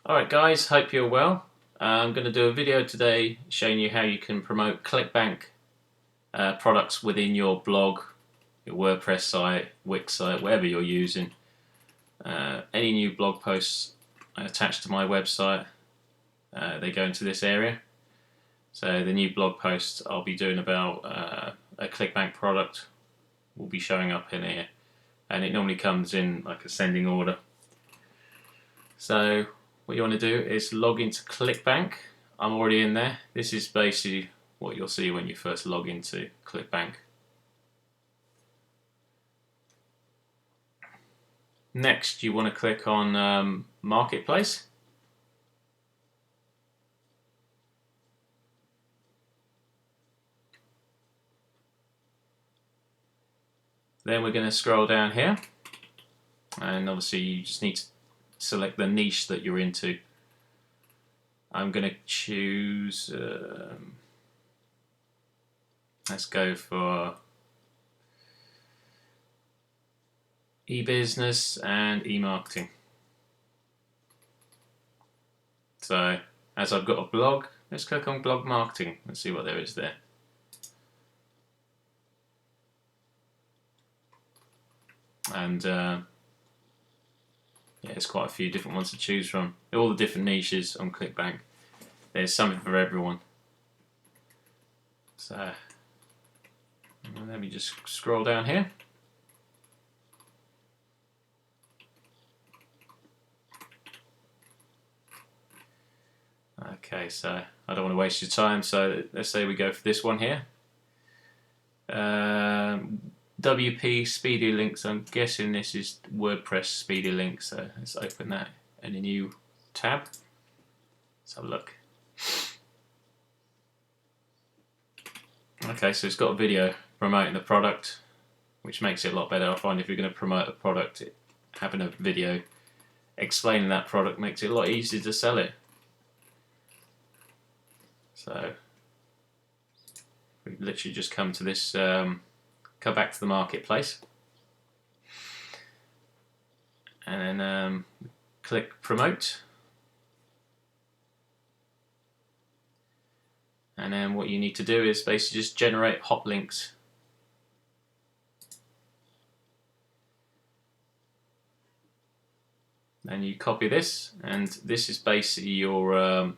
Alright guys, hope you're well. I'm going to do a video today showing you how you can promote clickbank products within your blog, your WordPress site, Wix site, whatever you're using. Any new blog posts attached to my website, they go into this area. So the new blog post I'll be doing about a clickbank product will be showing up in here, and it normally comes in like ascending order. So what you want to do is log into ClickBank. I'm already in there. This is basically what you'll see when you first log into ClickBank. Next, you want to click on Marketplace. Then we're going to scroll down here, and obviously you just need to select the niche that you're into. I'm going to choose, let's go for e-business and e-marketing. So as I've got a blog, let's click on blog marketing and see what there is there. And yeah, there's quite a few different ones to choose from. All the different niches on ClickBank. There's something for everyone. So let me just scroll down here. Okay, so I don't want to waste your time, so let's say we go for this one here. WP Speedy Links. I'm guessing this is WordPress Speedy Links, so let's open that in a new tab. Let's have a look. Okay, so it's got a video promoting the product, which makes it a lot better. I find if you're going to promote a product, having a video explaining that product makes it a lot easier to sell it. So we literally just come to this, come back to the marketplace, and then click promote. And then what you need to do is basically just generate hot links. And you copy this, and this is basically your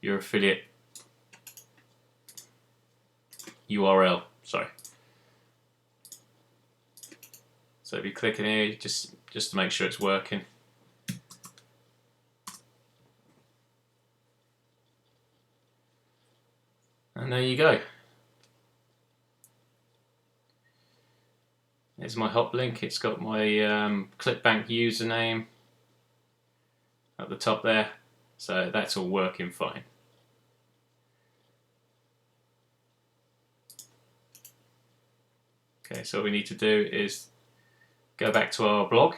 affiliate URL. Sorry. So if you click in here, just to make sure it's working. And there you go. There's my hot link. It's got my ClickBank username at the top there. So that's all working fine. Okay, so what we need to do is go back to our blog.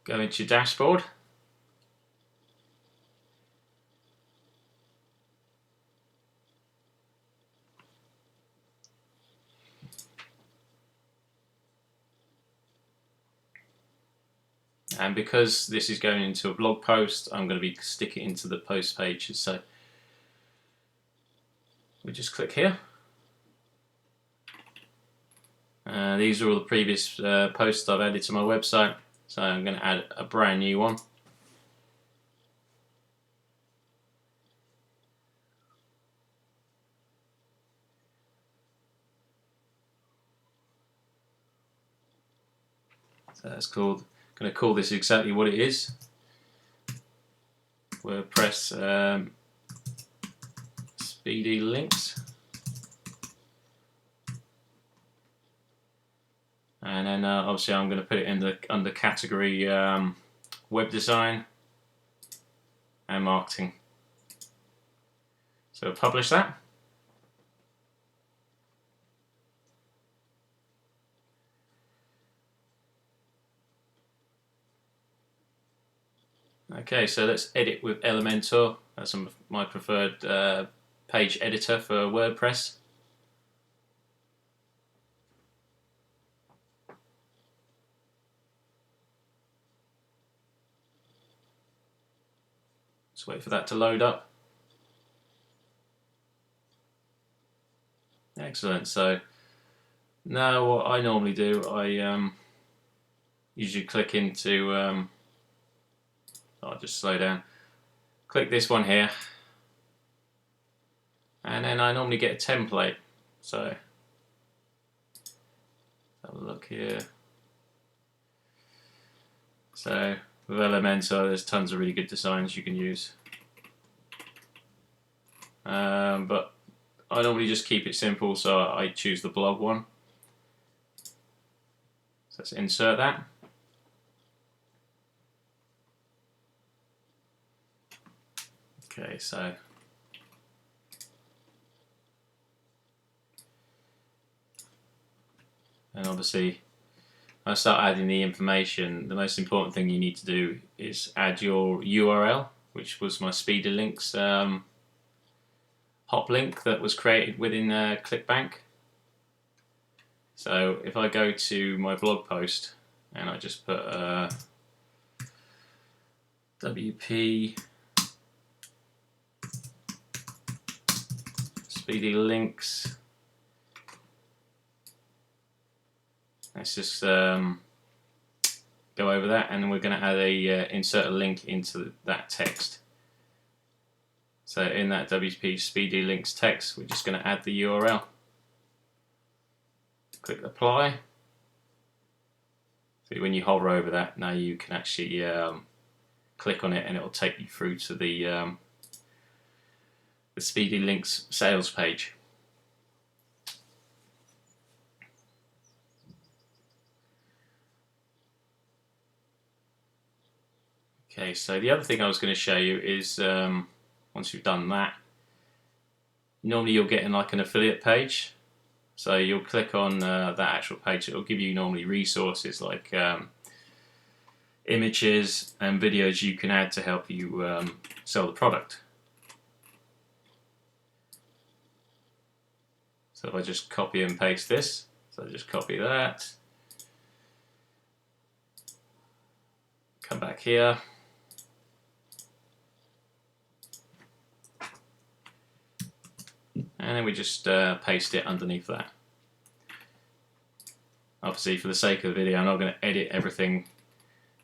Go into your dashboard. And because this is going into a blog post, I'm going to be sticking it into the post page. So we just click here. These are all the previous posts I've added to my website. So I'm going to add a brand new one. So that's called, going to call this exactly what it is. WordPress Speedy Links. And then obviously I'm going to put it in the under category web design and marketing. So publish that. Okay, so let's edit with Elementor. That's my preferred page editor for WordPress. Just wait for that to load up. Excellent. So now what I normally do, I usually click into, I'll just slow down, click this one here, and then I normally get a template. So have a look here. So with Elementor, there's tons of really good designs you can use. But I normally just keep it simple, so I choose the blog one. So let's insert that. Okay, so and obviously I start adding the information. The most important thing you need to do is add your URL, which was my Speedy Links hop link that was created within ClickBank. So if I go to my blog post and I just put WP Speedy Links, let's just go over that, and then we're going to add a insert a link into that text. So in that WP Speedy Links text, we're just going to add the URL. Click apply. So when you hover over that, now you can actually click on it, and it will take you through to the Speedy Links sales page. Okay, so the other thing I was going to show you is once you've done that, normally you'll get in like an affiliate page. So you'll click on that actual page. It will give you normally resources like images and videos you can add to help you sell the product. So if I just copy and paste this, so I just copy that, come back here, and then we just paste it underneath that. Obviously, for the sake of the video, I'm not going to edit everything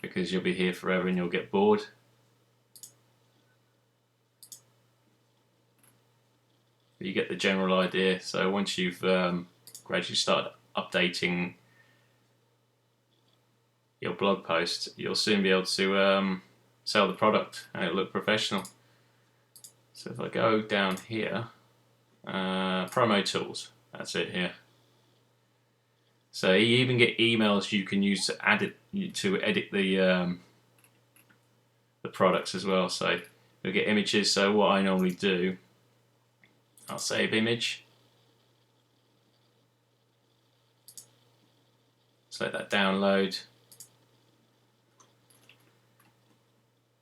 because you'll be here forever and you'll get bored. But you get the general idea. So once you've gradually started updating your blog post, you'll soon be able to sell the product and it'll look professional. So if I go down here, promo tools, that's it here. So you even get emails you can use to edit the products as well. So you'll get images. So what I normally do, I'll save image, so let that download.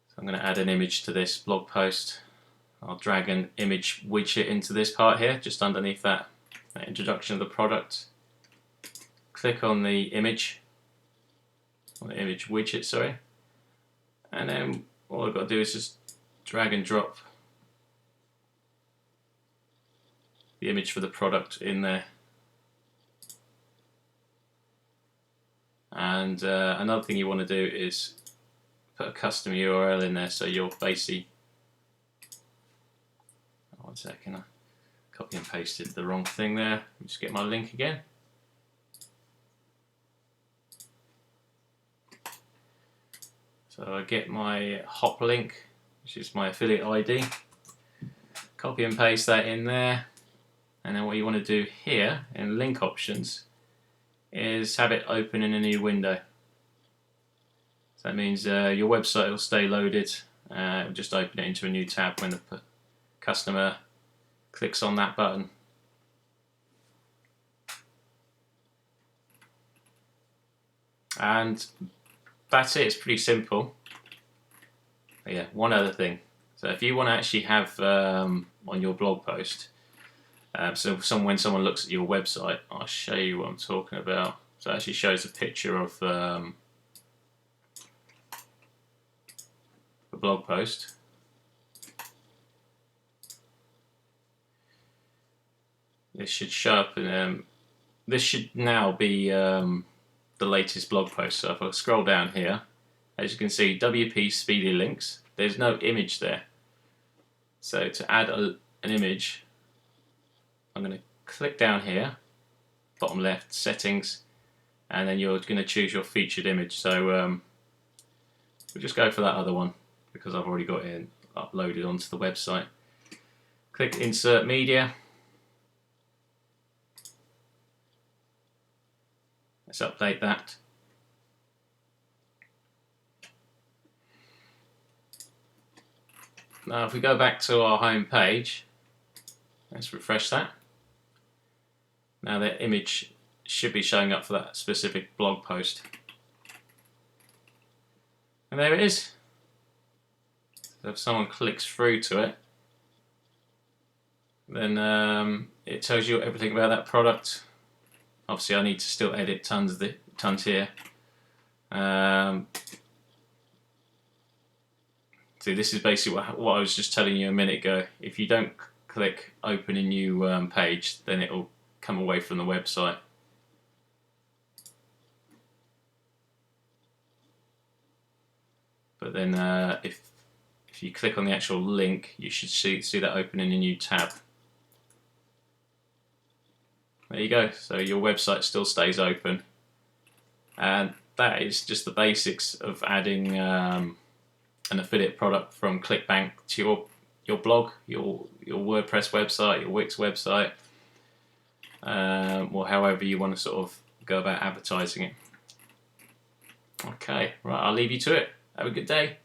So I'm going to add an image to this blog post. I'll drag an image widget into this part here, just underneath that introduction of the product. Click on the image widget, sorry, and then all I've got to do is just drag and drop the image for the product in there. And another thing you want to do is put a custom URL in there, so you'll basically, one second, I copy and pasted the wrong thing there. Let me just get my link again. So I get my hop link, which is my affiliate ID, copy and paste that in there, and then what you want to do here in link options is have it open in a new window. So that means your website will stay loaded, just open it into a new tab when the customer clicks on that button. And that's it, it's pretty simple. But yeah, one other thing. So if you want to actually have on your blog post, so when someone looks at your website, I'll show you what I'm talking about. So it actually shows a picture of the blog post. this should show up, and this should now be the latest blog post. So if I scroll down here, as you can see, WP Speedy Links, there's no image there. So to add an image, I'm going to click down here, bottom left, settings, and then you're going to choose your featured image. So we'll just go for that other one because I've already got it uploaded onto the website. Click Insert Media. Let's update that. Now if we go back to our home page, let's refresh that. Now the image should be showing up for that specific blog post. And there it is. So if someone clicks through to it, then it tells you everything about that product. Obviously I need to still edit tons here. See, this is basically what I was just telling you a minute ago. If you don't click open a new page, then it will come away from the website. But then if you click on the actual link, you should see that open in a new tab. There you go. So your website still stays open, and that is just the basics of adding an affiliate product from ClickBank to your blog, your WordPress website, your Wix website, or however you want to sort of go about advertising it. Okay, right, I'll leave you to it. Have a good day.